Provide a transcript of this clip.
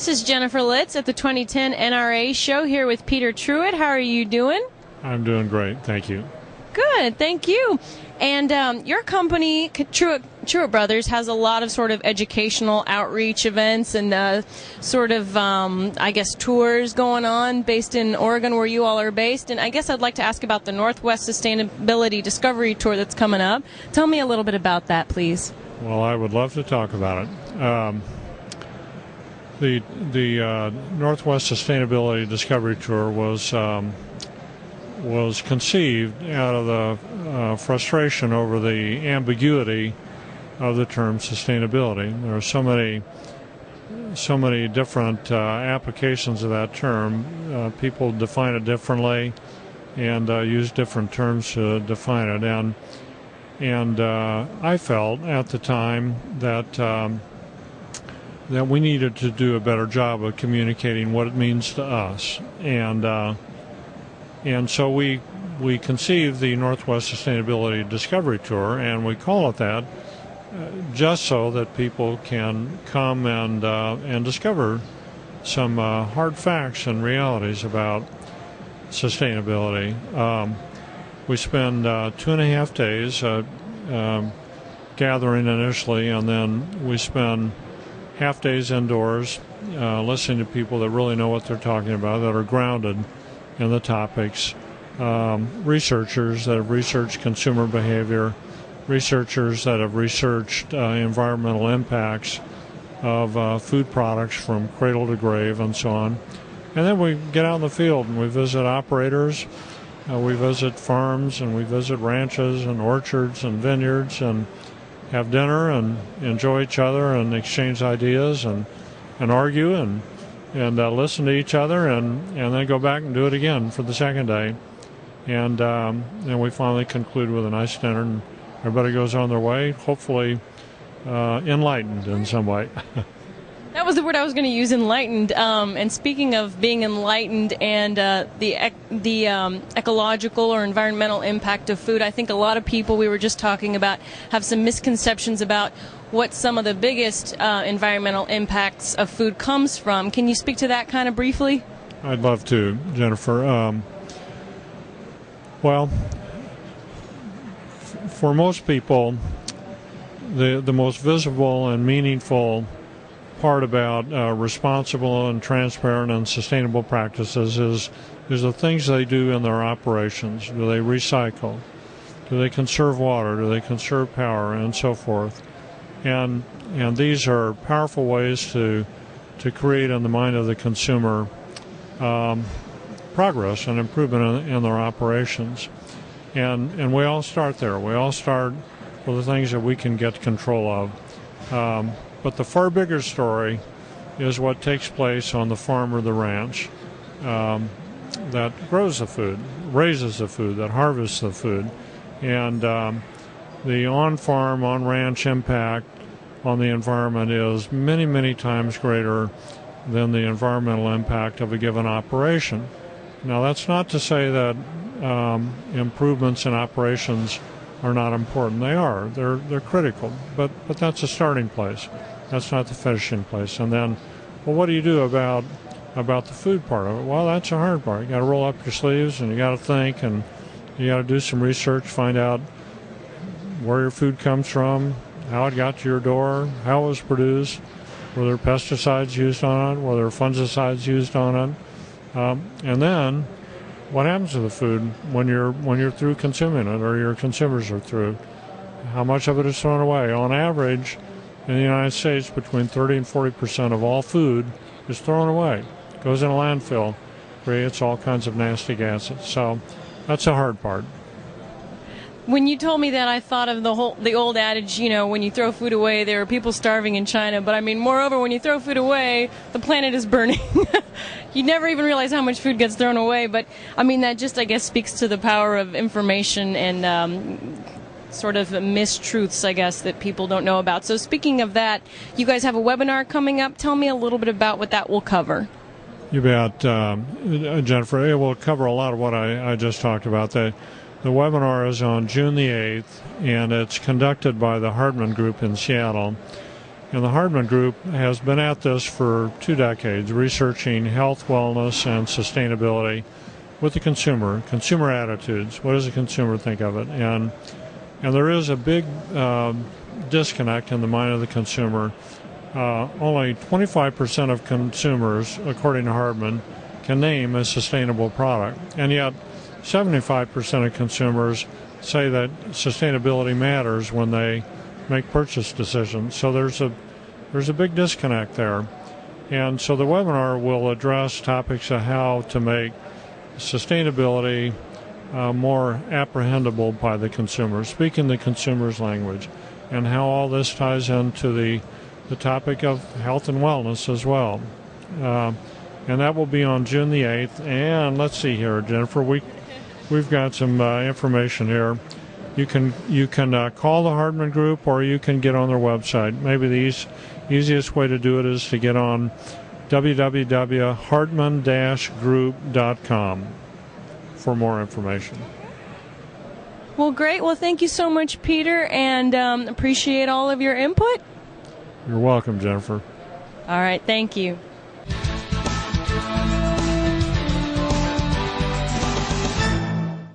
This is Jennifer Litz at the 2010 NRA show here with Peter Truitt. How are you doing? I'm doing great, thank you. Good, thank you. And your company, Truitt Bros, has a lot of sort of educational outreach events and tours going on based in Oregon where you all are based. And I guess I'd like to ask about the Northwest Sustainability Discovery Tour that's coming up. Tell me a little bit about that, please. Well, I would love to talk about it. The Northwest Sustainability Discovery Tour was conceived out of the frustration over the ambiguity of the term sustainability. There are so many different applications of that term. People define it differently and use different terms to define it. And I felt at the time that we needed to do a better job of communicating what it means to us. And so we conceived the Northwest Sustainability Discovery Tour, and we call it that just so that people can come and discover some hard facts and realities about sustainability. We spend 2.5 days gathering initially, and then we spend half days indoors listening to people that really know what they're talking about, that are grounded in the topics, researchers that have researched consumer behavior, researchers that have researched environmental impacts of food products from cradle to grave and so on. And then we get out in the field and we visit operators, we visit farms, and we visit ranches and orchards and vineyards and have dinner and enjoy each other and exchange ideas and argue and listen to each other and then go back and do it again for the second day. And then we finally conclude with a nice dinner and everybody goes on their way, hopefully enlightened in some way. That was the word I was going to use, enlightened. And speaking of being enlightened and the ecological or environmental impact of food, I think a lot of people we were just talking about have some misconceptions about what some of the biggest environmental impacts of food comes from. Can you speak to that kind of briefly? I'd love to, Jennifer. Well, for most people, the most visible and meaningful part about responsible and transparent and sustainable practices is the things they do in their operations. Do they recycle? Do they conserve water? Do they conserve power? And so forth. And these are powerful ways to create in the mind of the consumer progress and improvement in their operations. And we all start there. We all start with the things that we can get control of. But the far bigger story is what takes place on the farm or the ranch that grows the food, raises the food, that harvests the food. And the on-farm, on-ranch impact on the environment is many, many times greater than the environmental impact of a given operation. Now, that's not to say that improvements in operations are not important. They are. They're critical. But that's a starting place. That's not the finishing place. And then, well, what do you do about the food part of it? Well, that's a hard part. You got to roll up your sleeves and you got to think and you got to do some research, find out where your food comes from, how it got to your door, how it was produced, were there pesticides used on it, were there fungicides used on it, and then what happens to the food when you're through consuming it or your consumers are through? How much of it is thrown away? On average, in the United States, between 30 and 40% of all food is thrown away. It goes in a landfill, creates all kinds of nasty gases. So that's the hard part. When you told me that, I thought of the old adage, when you throw food away, there are people starving in China. But I mean, moreover, when you throw food away, the planet is burning. You never even realize how much food gets thrown away. But I mean, that just, I guess, speaks to the power of information and sort of mistruths, I guess, that people don't know about. So speaking of that, you guys have a webinar coming up. Tell me a little bit about what that will cover. You bet, Jennifer. It will cover a lot of what I just talked about. The webinar is on June the 8th, and it's conducted by the Hartman Group in Seattle. And the Hardman Group has been at this for 2 decades, researching health, wellness, and sustainability with the consumer attitudes. What does the consumer think of it? And there is a big disconnect in the mind of the consumer. Only 25% of consumers, according to Hardman, can name a sustainable product. And yet 75% of consumers say that sustainability matters when they make purchase decisions. So there's a big disconnect there. And so the webinar will address topics of how to make sustainability more apprehendable by the consumer, speaking the consumer's language, and how all this ties into the topic of health and wellness as well. And that will be on June the 8th. And let's see here, Jennifer, we've got some information here. You can call the Hardman Group, or you can get on their website. Maybe the easiest way to do it is to get on www.hardman-group.com for more information. Well, great. Well, thank you so much, Peter, and appreciate all of your input. You're welcome, Jennifer. All right. Thank you.